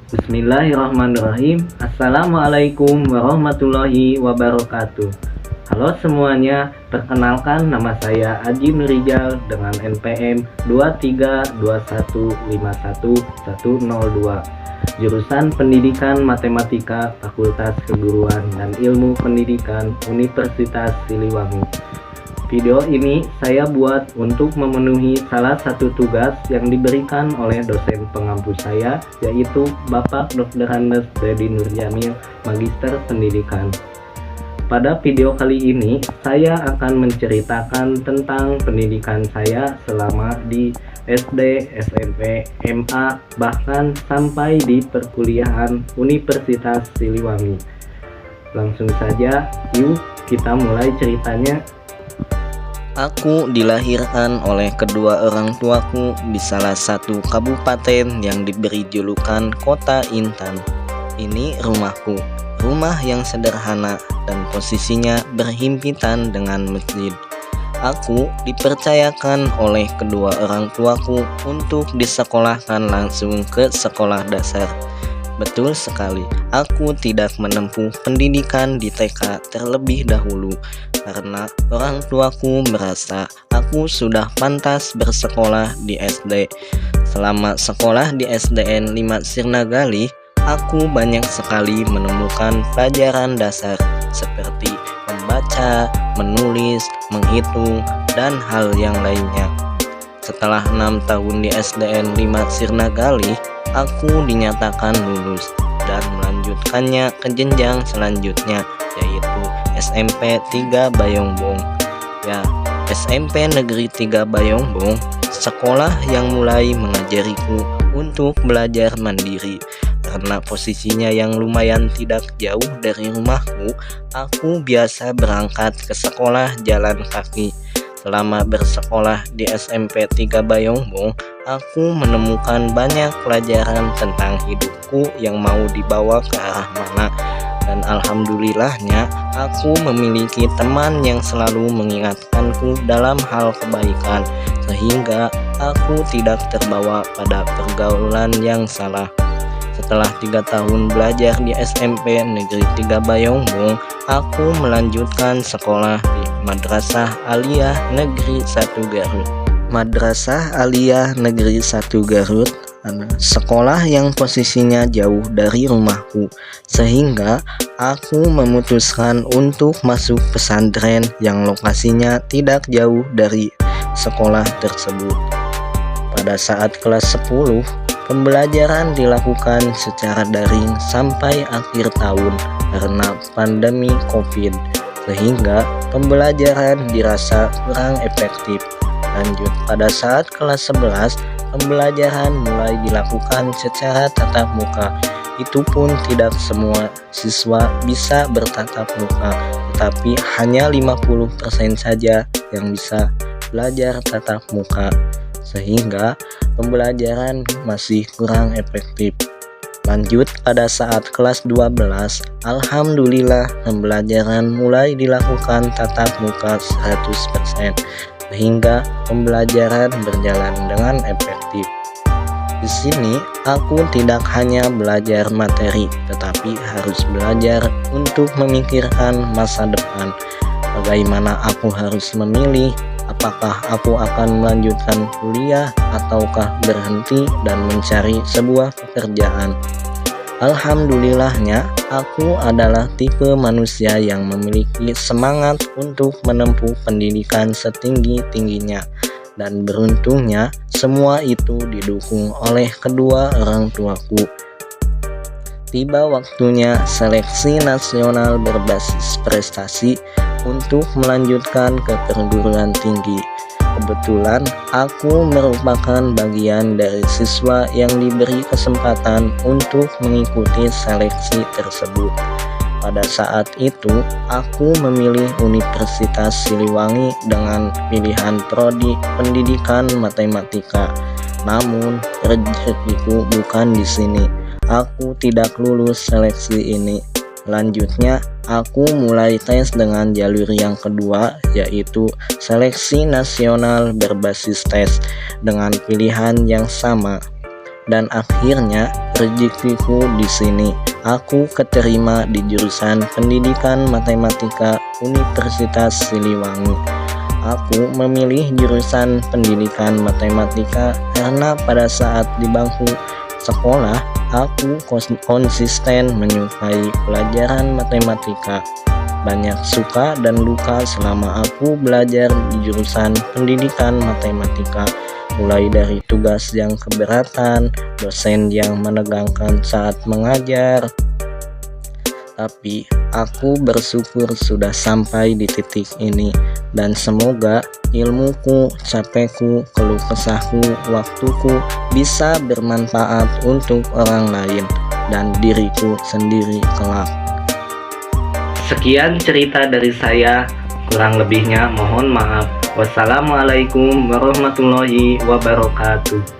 Bismillahirrahmanirrahim. Assalamualaikum warahmatullahi wabarakatuh. Halo semuanya, perkenalkan nama saya Aji Nurijal dengan NPM 23215150102, jurusan Pendidikan Matematika Fakultas Keguruan dan Ilmu Pendidikan Universitas Siliwangi. Video ini saya buat untuk memenuhi salah satu tugas yang diberikan oleh dosen pengampu saya, yaitu Bapak Dr. Andes Dedi Nurjamil, Magister Pendidikan. Pada video kali ini, saya akan menceritakan tentang pendidikan saya selama di SD, SMP, MA, bahkan sampai di perkuliahan Universitas Siliwangi. Langsung saja, yuk kita mulai ceritanya. Aku dilahirkan oleh kedua orang tuaku di salah satu kabupaten yang diberi julukan Kota Intan. Ini rumahku, rumah yang sederhana dan posisinya berhimpitan dengan masjid. Aku dipercayakan oleh kedua orang tuaku untuk disekolahkan langsung ke sekolah dasar. Betul sekali, aku tidak menempuh pendidikan di TK terlebih dahulu karena orang tuaku merasa aku sudah pantas bersekolah di SD. Selama sekolah di SDN 5 Sirnagali, aku banyak sekali menemukan pelajaran dasar seperti membaca, menulis, menghitung, dan hal yang lainnya. Setelah 6 tahun di SDN 5 Sirnagali, aku dinyatakan lulus dan melanjutkannya ke jenjang selanjutnya, yaitu SMP 3 Bayongbong. Ya, SMP Negeri 3 Bayongbong, sekolah yang mulai mengajariku untuk belajar mandiri. Karena posisinya yang lumayan tidak jauh dari rumahku, aku biasa berangkat ke sekolah jalan kaki. Selama bersekolah di SMP 3 Bayongbong, aku menemukan banyak pelajaran tentang hidupku yang mau dibawa ke arah mana. Dan alhamdulillahnya, aku memiliki teman yang selalu mengingatkanku dalam hal kebaikan, sehingga aku tidak terbawa pada pergaulan yang salah. Setelah 3 tahun belajar di SMP Negeri 3 Bayongbong, aku melanjutkan sekolah di Madrasah Aliyah Negeri 1 Garut. Madrasah Aliyah Negeri 1 Garut adalah sekolah yang posisinya jauh dari rumahku, sehingga aku memutuskan untuk masuk pesantren yang lokasinya tidak jauh dari sekolah tersebut. Pada saat kelas 10, pembelajaran dilakukan secara daring sampai akhir tahun karena pandemi COVID, sehingga pembelajaran dirasa kurang efektif. Lanjut, pada saat kelas 11, pembelajaran mulai dilakukan secara tatap muka. Itu pun tidak semua siswa bisa bertatap muka, tetapi hanya 50% saja yang bisa belajar tatap muka, sehingga pembelajaran masih kurang efektif. Lanjut, pada saat kelas 12, alhamdulillah pembelajaran mulai dilakukan tatap muka 100%, sehingga pembelajaran berjalan dengan efektif. Di sini aku tidak hanya belajar materi, tetapi harus belajar untuk memikirkan masa depan. Bagaimana aku harus memilih apakah aku akan melanjutkan kuliah ataukah berhenti dan mencari sebuah pekerjaan. Alhamdulillahnya, aku adalah tipe manusia yang memiliki semangat untuk menempuh pendidikan setinggi-tingginya, dan beruntungnya semua itu didukung oleh kedua orang tuaku. Tiba waktunya seleksi nasional berbasis prestasi untuk melanjutkan ke perguruan tinggi. Kebetulan aku merupakan bagian dari siswa yang diberi kesempatan untuk mengikuti seleksi tersebut. Pada saat itu, aku memilih Universitas Siliwangi dengan pilihan prodi Pendidikan Matematika. Namun, rezekiku bukan di sini. Aku tidak lulus seleksi ini. Selanjutnya, aku mulai tes dengan jalur yang kedua, yaitu seleksi nasional berbasis tes dengan pilihan yang sama. dan akhirnya rezekiku di sini. Aku keterima di jurusan Pendidikan Matematika Universitas Siliwangi. Aku memilih jurusan Pendidikan Matematika karena pada saat di bangku sekolah aku konsisten menyukai pelajaran matematika. Banyak suka dan luka selama aku belajar di jurusan Pendidikan Matematika, mulai dari tugas yang keberatan, dosen yang menegangkan saat mengajar. Tapi aku bersyukur sudah sampai di titik ini, dan semoga ilmuku, capekku, keluh kesahku, waktuku bisa bermanfaat untuk orang lain dan diriku sendiri kelak. Sekian cerita dari saya, kurang lebihnya mohon maaf. Wassalamualaikum warahmatullahi wabarakatuh.